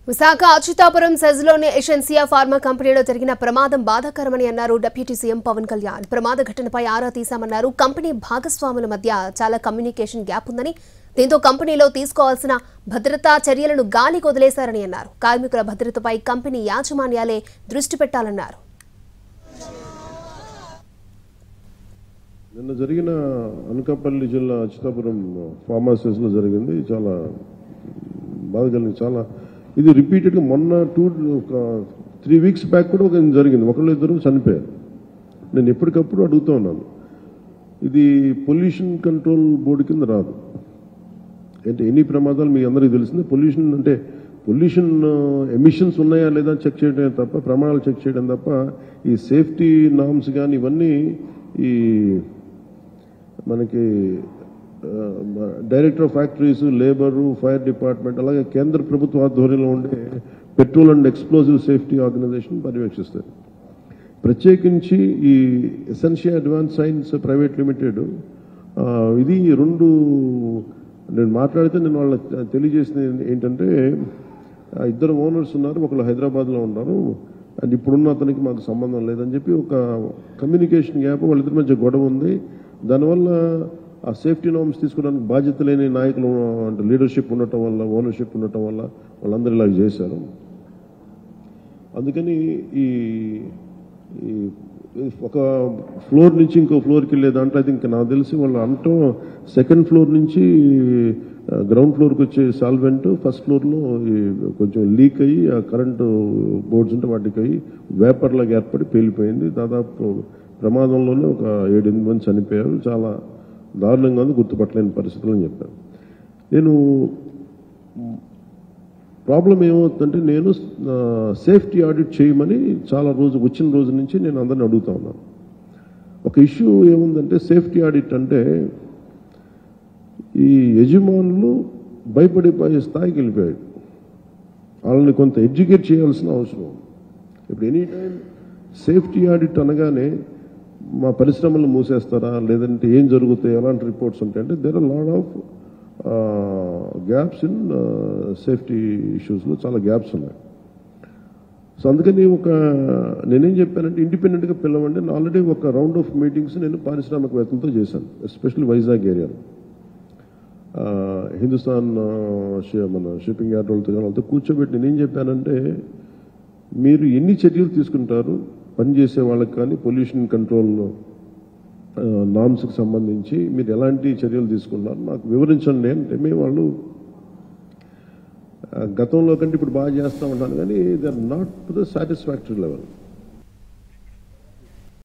Visakha Atchutapuram సెజ్లోని ఎషెన్సియా pharma కంపెనీలో జరిగిన ప్రమాదం బాధాకరమని అన్నారు డిప్యూటీ సీఎం పవన్ కళ్యాణ్. ప్రమాద ఘటనపై ఆరా తీశామన్నారు. కంపెనీ భాగస్వాముల మధ్య చాలా కమ్యూనికేషన్ గ్యాప్ ఉందని, దీంతో కంపెనీలో తీసుకోవాల్సిన భద్రతా చర్యలను గాలికి వదిలేశారని అన్నారు. కార్మికుల భద్రతపై కంపెనీ యాజమాన్యాలే దృష్టి పెట్టాలన్నారు. నిన్న జరిగిన అనకాపల్లి జిల్లా అచ్యుతాపురం ఫార్మాసిస్లో జరిగింది. చాలా బాధ కలిగింది. చాలా ఇది రిపీటెడ్గా మొన్న 3 వీక్స్ బ్యాక్ కూడా ఒక జరిగింది. ఒకళ్ళు ఇద్దరు చనిపోయారు. నేను ఎప్పటికప్పుడు అడుగుతూ ఉన్నాను, ఇది పొల్యూషన్ కంట్రోల్ బోర్డు కింద రాదు. అంటే ఎన్ని ప్రమాదాలు మీ అందరికీ తెలిసిందే. పొల్యూషన్ అంటే పొల్యూషన్ ఎమిషన్స్ ఉన్నాయా లేదా చెక్ చేయడం తప్ప, ప్రమాణాలు చెక్ చేయడం తప్ప, ఈ సేఫ్టీ నామ్స్ కానీ ఇవన్నీ ఈ మనకి director of factories, labour, fire department, అలాగే కేంద్ర ప్రభుత్వ ఆధ్వర్యంలో ఉండే petrol and explosive safety organisation పర్యవేక్షిస్తారు. ప్రత్యేకించి ఈ Essentia advance science private limited ఇది నేను మాట్లాడితే నేను వాళ్ళకి తెలియజేసింది ఏంటంటే, ఇద్దరు ఓనర్స్ ఉన్నారు, ఒకళ్ళు హైదరాబాద్లో ఉన్నారు, అండ్ ఇప్పుడున్న అతనికి మాకు సంబంధం లేదని చెప్పి ఒక కమ్యూనికేషన్ గ్యాప్ వాళ్ళిద్దరి మధ్య గొడవ ఉంది. దానివల్ల ఆ సేఫ్టీ నార్మ్స్ తీసుకోవడానికి బాధ్యత లేని నాయకులు అంటే లీడర్షిప్ ఉండటం వల్ల, ఓనర్షిప్ ఉండటం వల్ల వాళ్ళందరూ ఇలా చేశారు. అందుకని ఈ ఒక ఫ్లోర్ నుంచి ఇంకో ఫ్లోర్కి వెళ్ళే దాంట్లో అయితే ఇంకా నాకు తెలిసి వాళ్ళు అంటూ సెకండ్ ఫ్లోర్ నుంచి గ్రౌండ్ ఫ్లోర్కి వచ్చే సాల్వెంట్ ఫస్ట్ ఫ్లోర్లో కొంచెం లీక్ అయ్యి ఆ కరెంటు బోర్డ్స్ ఉంటే వాటికి అయ్యి వేపర్ లాగా ఏర్పడి పేలిపోయింది. దాదాపు ప్రమాదంలోనే ఒక 7-8 మంది చనిపోయారు. చాలా దారుణంగా ఉంది, గుర్తుపట్టలేని పరిస్థితులు అని చెప్పాను. నేను ప్రాబ్లం ఏమవుతుందంటే, నేను సేఫ్టీ ఆడిట్ చేయమని వచ్చిన రోజు నుంచి నేను అందరిని అడుగుతా ఉన్నాను. ఒక ఇష్యూ ఏముందంటే, సేఫ్టీ ఆడిట్ అంటే ఈ యజమానులు భయపడిపోయే స్థాయికి వెళ్ళిపోయారు. వాళ్ళని కొంత ఎడ్యుకేట్ చేయాల్సిన అవసరం. ఇప్పుడు ఎనీ టైం సేఫ్టీ ఆడిట్ అనగానే మా పరిశ్రమలు మూసేస్తారా, లేదంటే ఏం జరుగుతాయి, ఎలాంటి రిపోర్ట్స్ ఉంటాయంటే, there are lot of gaps in safety ఇష్యూస్లో చాలా గ్యాప్స్ ఉన్నాయి. సో అందుకని నేనేం చెప్పానంటే, ఇండిపెండెంట్గా పిలవండి. నేను ఆల్రెడీ ఒక రౌండ్ ఆఫ్ మీటింగ్స్ నేను పారిశ్రామికవేత్తలతో చేశాను, ఎస్పెషల్లీ వైజాగ్ ఏరియాలో. హిందుస్థాన్ మన షిప్పింగ్ యార్డ్ వాళ్ళతో కూర్చోబెట్టి నేనేం చెప్పానంటే, మీరు ఎన్ని చర్యలు తీసుకుంటారు పనిచేసే వాళ్ళకి కానీ పొల్యూషన్ కంట్రోల్ నామ్స్కి సంబంధించి మీరు ఎలాంటి చర్యలు తీసుకున్నారు నాకు వివరించండి అంటే, మేము వాళ్ళు గతంలో కంటే ఇప్పుడు బాగా చేస్తూ ఉంటాను, కానీ they are not to the satisfactory level.